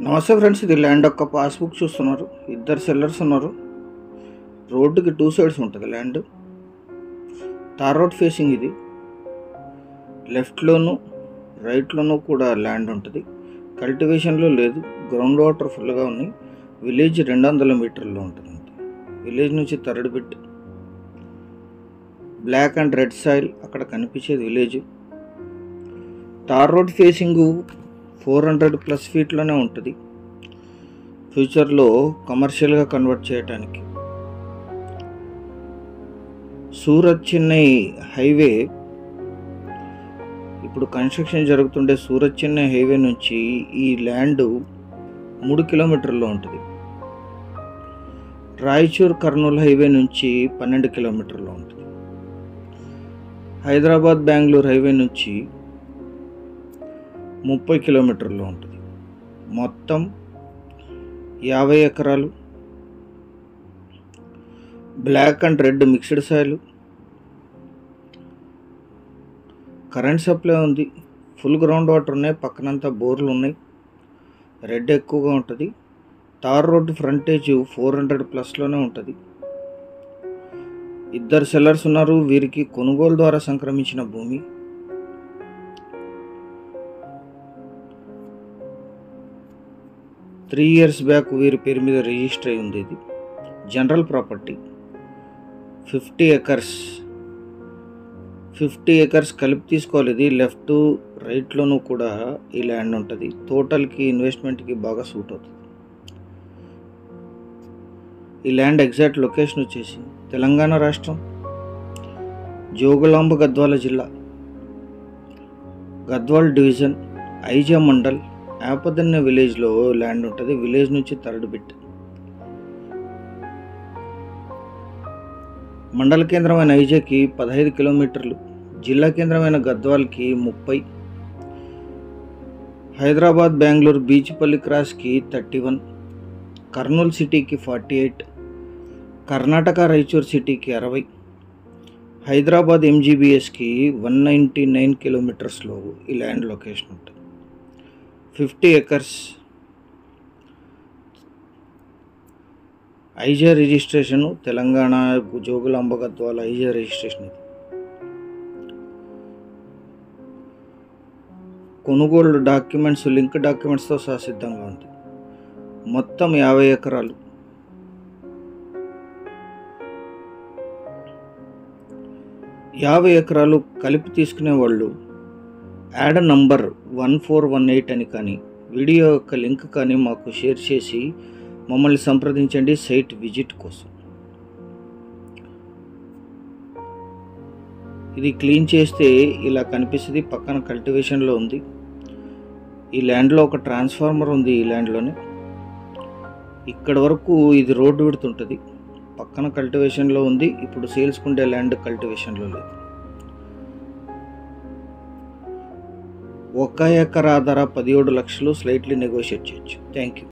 నమస్తే ఫ్రెండ్స్, ఇది ల్యాండ్ యొక్క పాస్బుక్ చూస్తున్నారు. ఇద్దరు సెల్లర్స్ ఉన్నారు. రోడ్డుకి 2 సైడ్స్ ఉంటుంది ల్యాండ్. తార్ రోడ్ ఫేసింగ్ ఇది. లెఫ్ట్లోను రైట్లోనూ కూడా ల్యాండ్ ఉంటుంది. కల్టివేషన్లో లేదు. గ్రౌండ్ వాటర్ ఫుల్గా ఉన్నాయి. విలేజ్ 200 మీటర్లో ఉంటుంది. విలేజ్ నుంచి third bit. Black and red soil అక్కడ కనిపించేది విలేజ్. తార్ రోడ్ ఫేసింగ్ 400+ ఫీట్లోనే ఉంటుంది. ఫ్యూచర్లో కమర్షియల్గా కన్వర్ట్ చేయడానికి. సూరత్ చెన్నై హైవే ఇప్పుడు కన్స్ట్రక్షన్ జరుగుతుండే సూరత్ చెన్నై హైవే నుంచి ఈ ల్యాండ్ 3 కిలోమీటర్లో ఉంటుంది. రాయచూర్ కర్నూలు హైవే నుంచి 12 కిలోమీటర్లో ఉంటుంది. హైదరాబాద్ బెంగళూరు హైవే నుంచి 30 కిలోమీటర్లో ఉంటుంది. మొత్తం 50 ఎకరాలు. Black and red mixed soil. Current supply ఉంది. ఫుల్ గ్రౌండ్ వాటర్ ఉన్నాయి. పక్కనంతా బోర్లు ఉన్నాయి. రెడ్ ఎక్కువగా ఉంటుంది. తార్ రోడ్డు ఫ్రంటేజ్ 400+లోనే ఉంటుంది. ఇద్దరు సెల్లర్స్ ఉన్నారు. వీరికి కొనుగోలు ద్వారా సంక్రమించిన భూమి. త్రీ ఇయర్స్ బ్యాక్ వీరి పేరు మీద రిజిస్టర్ అయి ఉంది. ఇది జనరల్ ప్రాపర్టీ. 50 ఎకర్స్ కలిపి తీసుకోవాలి. ఇది లెఫ్ట్ రైట్లోనూ కూడా ఈ ల్యాండ్ ఉంటుంది. టోటల్కి ఇన్వెస్ట్మెంట్కి బాగా సూట్ అవుతుంది. ఈ ల్యాండ్ ఎగ్జాక్ట్ లొకేషన్ వచ్చేసి తెలంగాణ రాష్ట్రం, జోగులాంబ గద్వాల జిల్లా, గద్వాల్ డివిజన్, ఐజా మండల్, ఆపదన్న విలేజ్లో ల్యాండ్ ఉంటుంది. విలేజ్ నుంచి థర్డ్ బిట్. మండల కేంద్రమైన ఐజాకి 15 కిలోమీటర్లు. జిల్లా కేంద్రమైన గద్వాల్కి 30. హైదరాబాద్ బెంగళూరు బీచ్పల్లి క్రాస్కి 31. కర్నూలు సిటీకి 48. కర్ణాటక రాయచూర్ సిటీకి 60. హైదరాబాద్ ఎంజీబీఎస్కి 199 కిలోమీటర్స్లో ఈ ల్యాండ్ లొకేషన్ ఉంటుంది. 50 acres. Aiza registration Telangana, Jogulamba Gadwal Aiza registration. ఇది కొనుగోలు డాక్యుమెంట్స్, లింక్ డాక్యుమెంట్స్తో సహా సిద్ధంగా ఉంది. మొత్తం 50 ఎకరాలు. కలిపి తీసుకునే వాళ్ళు యాడ్ నంబర్ 1418 అని కానీ వీడియో యొక్క లింక్ కానీ మాకు షేర్ చేసి మమ్మల్ని సంప్రదించండి సైట్ విజిట్ కోసం. ఇది క్లీన్ చేస్తే ఇలా కనిపిస్తుంది. పక్కన కల్టివేషన్లో ఉంది. ఈ ల్యాండ్లో ఒక ట్రాన్స్ఫార్మర్ ఉంది. ఈ ల్యాండ్లోనే ఇక్కడ వరకు ఇది రోడ్డు విడుతుంటుంది. పక్కన కల్టివేషన్లో ఉంది. ఇప్పుడు సేల్స్కుండే ల్యాండ్ కల్టివేషన్లో లేదు. 1 ఎకరా ధర 17 లక్షలు. స్లైట్లీ నెగోషియేట్ చేయొచ్చు. Thank you.